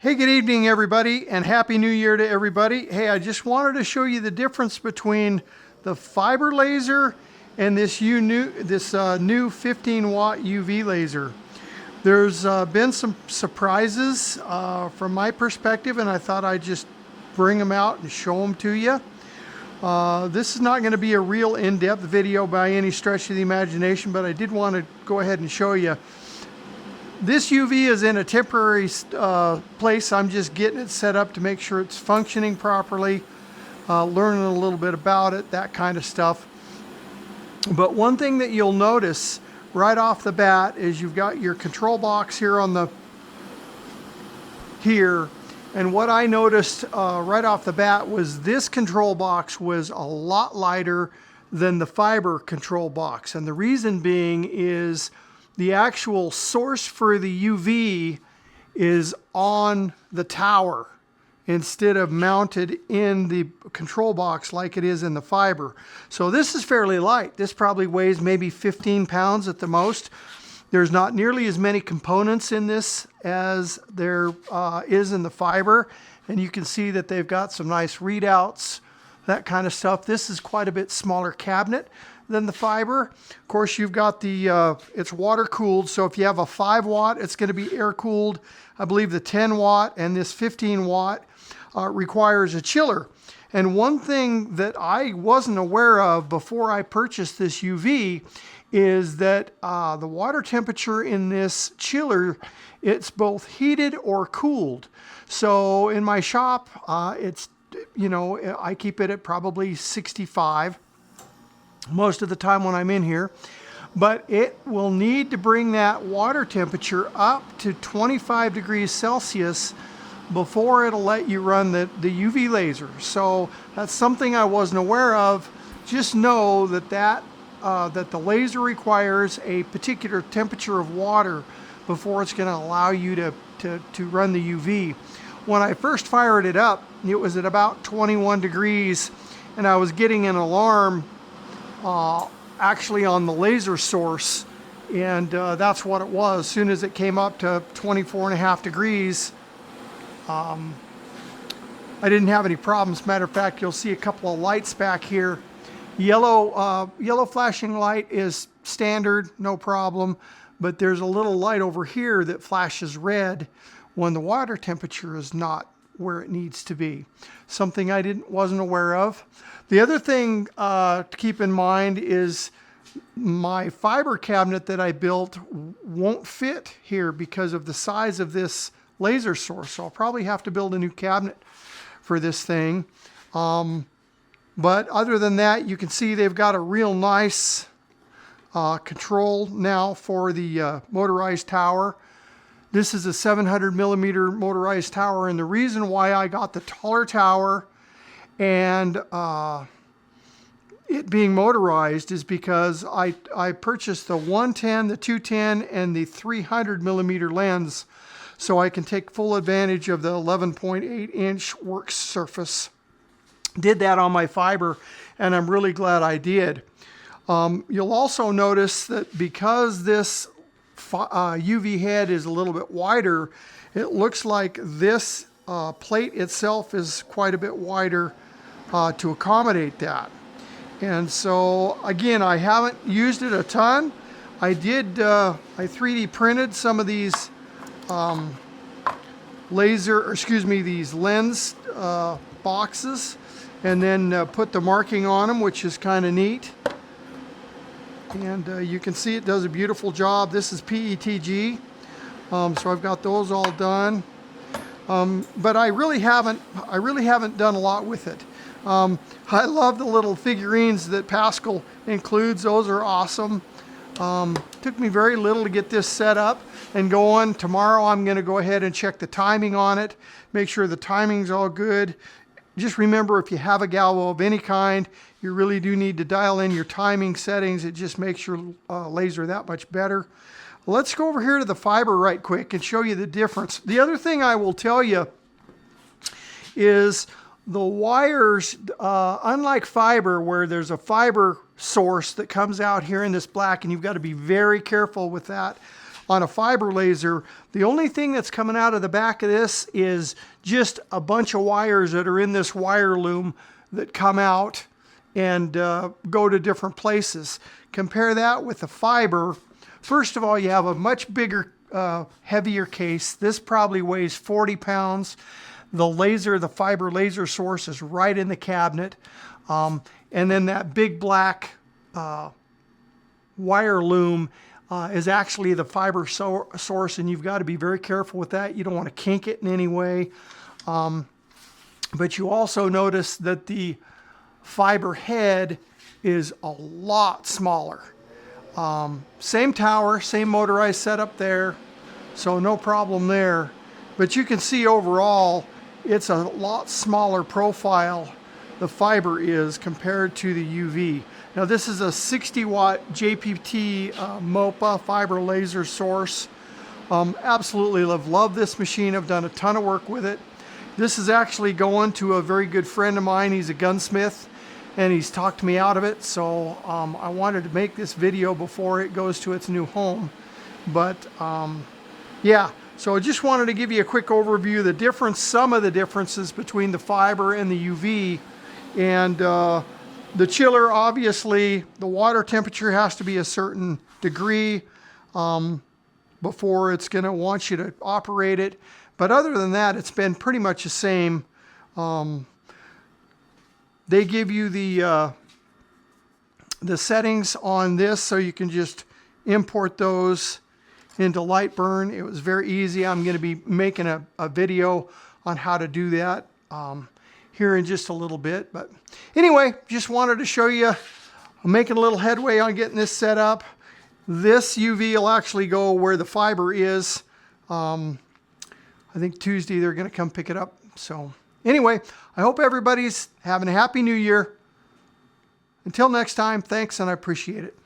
Hey, good evening, everybody, and Happy New Year to everybody. Hey, I just wanted to show you the difference between the fiber laser and this new 15-watt UV laser. There's been some surprises from my perspective, and I thought I'd just bring them out and show them to you. This is not going to be a real in-depth video by any stretch of the imagination, but I did want to go ahead and show you. This UV is in a temporary place. I'm just getting it set up to make sure it's functioning properly, learning a little bit about it, that kind of stuff. But one thing that you'll notice right off the bat is you've got your control box here on here. And what I noticed right off the bat was this control box was a lot lighter than the fiber control box. And the reason being is the actual source for the UV is on the tower instead of mounted in the control box like it is in the fiber. So this is fairly light. This probably weighs maybe 15 pounds at the most. There's not nearly as many components in this as there is in the fiber. And you can see that they've got some nice readouts, that kind of stuff. This is quite a bit smaller cabinet than the fiber. Of course, you've got the, it's water cooled. So if you have a 5-watt, it's going to be air cooled. I believe the 10-watt and this 15-watt requires a chiller. And one thing that I wasn't aware of before I purchased this UV is that the water temperature in this chiller, it's both heated or cooled. So in my shop, it's, you know, I keep it at probably 65 most of the time when I'm in here, but it will need to bring that water temperature up to 25 degrees Celsius before it'll let you run the UV laser. So that's something I wasn't aware of. Just know that that the laser requires a particular temperature of water before it's going to allow you to run the UV. When I first fired it up, it was at about 21 degrees, and I was getting an alarm actually on the laser source, and that's what it was. As soon as it came up to 24.5 degrees, I didn't have any problems. Matter of fact, you'll see a couple of lights back here. Yellow flashing light is standard, no problem, but there's a little light over here that flashes red when the water temperature is not where it needs to be. Something I wasn't aware of. The other thing to keep in mind is my fiber cabinet that I built won't fit here because of the size of this laser source. So I'll probably have to build a new cabinet for this thing. But other than that, you can see they've got a real nice control now for the motorized tower. This is a 700 millimeter motorized tower, and the reason why I got the taller tower and it being motorized is because I purchased the 110, the 210, and the 300 millimeter lens, so I can take full advantage of the 11.8 inch work surface. Did that on my fiber, and I'm really glad I did. You'll also notice that because this UV head is a little bit wider, it looks like this plate itself is quite a bit wider to accommodate that. And so again, I haven't used it a ton. I 3D printed some of these these lens boxes, and then put the marking on them, which is kind of neat. And you can see it does a beautiful job. This is PETG, so I've got those all done. But I really haven't done a lot with it. I love the little figurines that Pascal includes. Those are awesome. Took me very little to get this set up and going. Tomorrow I'm going to go ahead and check the timing on it, make sure the timing's all good. Just remember, if you have a galvo of any kind, you really do need to dial in your timing settings. It just makes your laser that much better. Let's go over here to the fiber right quick and show you the difference. The other thing I will tell you is the wires, unlike fiber, where there's a fiber source that comes out here in this black, and you've got to be very careful with that. on a fiber laser, the only thing that's coming out of the back of this is just a bunch of wires that are in this wire loom that come out and go to different places. Compare that with the fiber. First of all, you have a much bigger, heavier case. This probably weighs 40 pounds. The laser, the fiber laser source is right in the cabinet. And then that big black wire loom is actually the fiber source, and you've got to be very careful with that. You don't want to kink it in any way. But you also notice that the fiber head is a lot smaller. Same tower, same motorized setup there, so no problem there. But you can see overall, it's a lot smaller profile, the fiber is, compared to the UV. Now this is a 60 watt JPT MopaFiber laser source. Absolutely love this machine. I've done a ton of work with it. This is actually going to a very good friend of mine. He's a gunsmith, and he's talked me out of it. So I wanted to make this video before it goes to its new home. But yeah, so I just wanted to give you a quick overview of the difference, some of the differences between the fiber and the UV. And the chiller, obviously, the water temperature has to be a certain degree before it's going to want you to operate it. But other than that, it's been pretty much the same. They give you the settings on this, so you can just import those into Lightburn. It was very easy. I'm going to be making a video on how to do that here in just a little bit. But anyway, just wanted to show you, I'm making a little headway on getting this set up. This UV will actually go where the fiber is. I think Tuesday they're going to come pick it up. So anyway, I hope everybody's having a happy new year. Until next time, thanks, and I appreciate it.